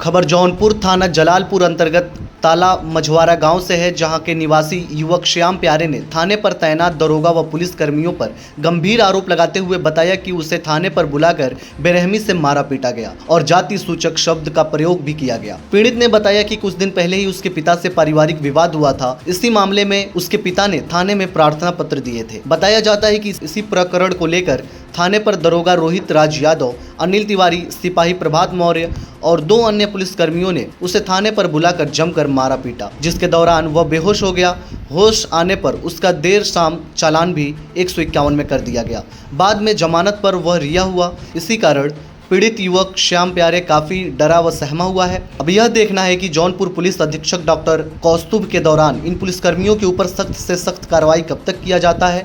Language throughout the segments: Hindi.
खबर जौनपुर थाना जलालपुर अंतर्गत ताला मझवारा गांव से है, जहां के निवासी युवक श्याम प्यारे ने थाने पर तैनात दरोगा व पुलिस कर्मियों पर गंभीर आरोप लगाते हुए बताया कि उसे थाने पर बुलाकर बेरहमी से मारा पीटा गया और जाति सूचक शब्द का प्रयोग भी किया गया। पीड़ित ने बताया कि कुछ दिन पहले ही उसके पिता से पारिवारिक विवाद हुआ था। इसी मामले में उसके पिता ने थाने में प्रार्थना पत्र दिए थे। बताया जाता है कि इसी प्रकरण को लेकर थाने पर दरोगा रोहित राज यादव, अनिल तिवारी, सिपाही प्रभात मौर्य और 2 अन्य पुलिसकर्मियों ने उसे थाने पर बुलाकर जमकर मारा पीटा, जिसके दौरान वह बेहोश हो गया। होश आने पर उसका देर शाम चालान भी 151 में कर दिया गया। बाद में जमानत पर वह रिहा हुआ। इसी कारण पीड़ित युवक श्याम प्यारे काफी डरा व सहमा हुआ है। अब यह देखना है कि जौनपुर पुलिस अधीक्षक डॉक्टर कौस्तुभ के दौरान इन पुलिसकर्मियों के ऊपर सख्त से सख्त कार्रवाई कब तक किया जाता है।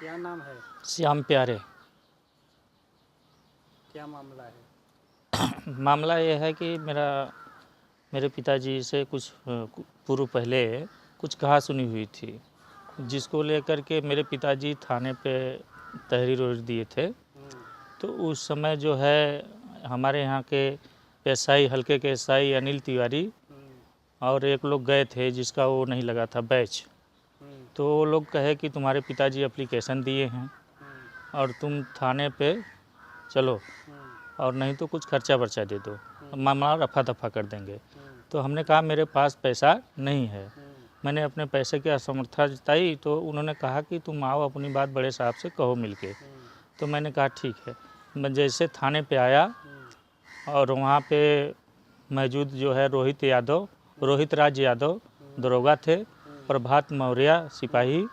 क्या नाम है? श्याम प्यारे। क्या मामला है? मामला यह है कि मेरे पिताजी से कुछ पूर्व पहले कुछ कहा सुनी हुई थी, जिसको लेकर के मेरे पिताजी थाने पे तहरीर दिए थे। तो उस समय जो है हमारे यहाँ के एसआई, हल्के के एसआई अनिल तिवारी और एक लोग गए थे जिसका वो नहीं लगा था बैच। तो वो लोग कहे कि तुम्हारे पिताजी एप्लीकेशन दिए हैं और तुम थाने पे चलो और नहीं तो कुछ खर्चा वर्चा दे दो, मामला रफा दफा कर देंगे। तो हमने कहा मेरे पास पैसा नहीं है। मैंने अपने पैसे की असमर्थता जताई तो उन्होंने कहा कि तुम आओ, अपनी बात बड़े साहब से कहो मिलके। तो मैंने कहा ठीक है। मैं जैसे थाने पे आया और वहाँ पे मौजूद जो है रोहित राज यादव दरोगा थे, प्रभात मौर्य सिपाही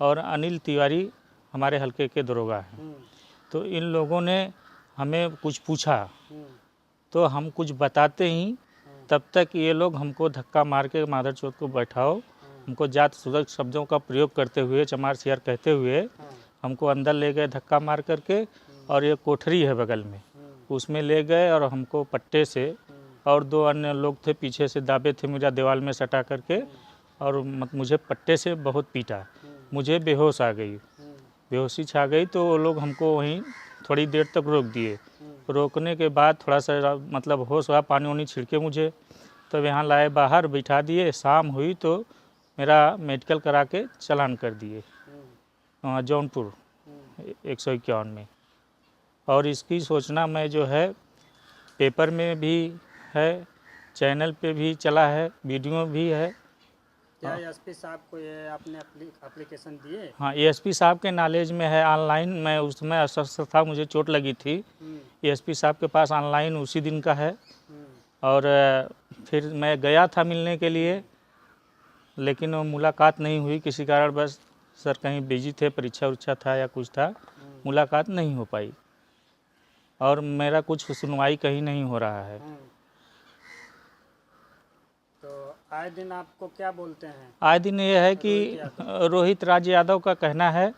और अनिल तिवारी हमारे हल्के के दरोगा हैं। तो इन लोगों ने हमें कुछ पूछा तो हम कुछ बताते ही तब तक ये लोग हमको धक्का मार के मादर चौथ को बैठाओ, हमको जात सूचक शब्दों का प्रयोग करते हुए, चमार सियार कहते हुए हमको अंदर ले गए धक्का मार करके। और ये कोठरी है बगल में, उसमें ले गए और हमको पट्टे से, और 2 अन्य लोग थे पीछे से दाबे थे मेरा दीवार में सटा करके, और मुझे पट्टे से बहुत पीटा। मुझे बेहोश आ गई, बेहोशी छा गई। तो वो लोग हमको वहीं थोड़ी देर तक रोक दिए। रोकने के बाद थोड़ा सा मतलब होश हुआ, पानी वानी छिड़के मुझे, तब यहाँ लाए बाहर बैठा दिए। शाम हुई तो मेरा मेडिकल करा के चालान कर दिए जौनपुर 151 में। और इसकी सूचना मैं जो है पेपर में भी है, चैनल पे भी चला है, वीडियो भी है। क्या एसपी साहब को ये आपने एप्लीकेशन दिए? हाँ, एसपी साहब के नॉलेज में है। ऑनलाइन मैं उस समय अस्वस्थ था, मुझे चोट लगी थी। एसपी साहब के पास ऑनलाइन उसी दिन का है। और फिर मैं गया था मिलने के लिए, लेकिन वो मुलाकात नहीं हुई किसी कारण। बस सर कहीं बिजी थे, परीक्षा उरीक्षा था या कुछ था, मुलाकात नहीं हो पाई। और मेरा कुछ सुनवाई कहीं नहीं हो रहा है। तो आए दिन आपको क्या बोलते हैं? आए दिन ये है कि रोहित राज यादव का कहना है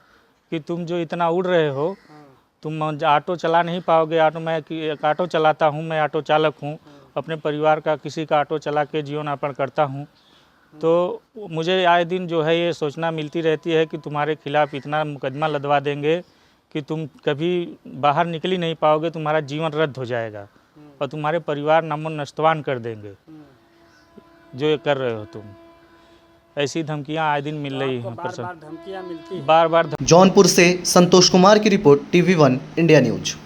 कि तुम जो इतना उड़ रहे हो, तुम ऑटो चला नहीं पाओगे। एक ऑटो चलाता हूँ, मैं ऑटो चालक हूँ, अपने परिवार का किसी का ऑटो चला के जीवन यापन करता हूँ। तो मुझे आए दिन जो है ये सूचना मिलती रहती है कि तुम्हारे खिलाफ़ इतना मुकदमा लदवा देंगे कि तुम कभी बाहर निकल ही नहीं पाओगे, तुम्हारा जीवन रद्द हो जाएगा और तुम्हारे परिवार नमो नस्तवान कर देंगे जो ये कर रहे हो तुम। ऐसी धमकियां आए दिन मिल रही हैं। बार-बार धमकियां मिलती हैं। बार-बार। जौनपुर से संतोष कुमार की रिपोर्ट, TV1 इंडिया न्यूज।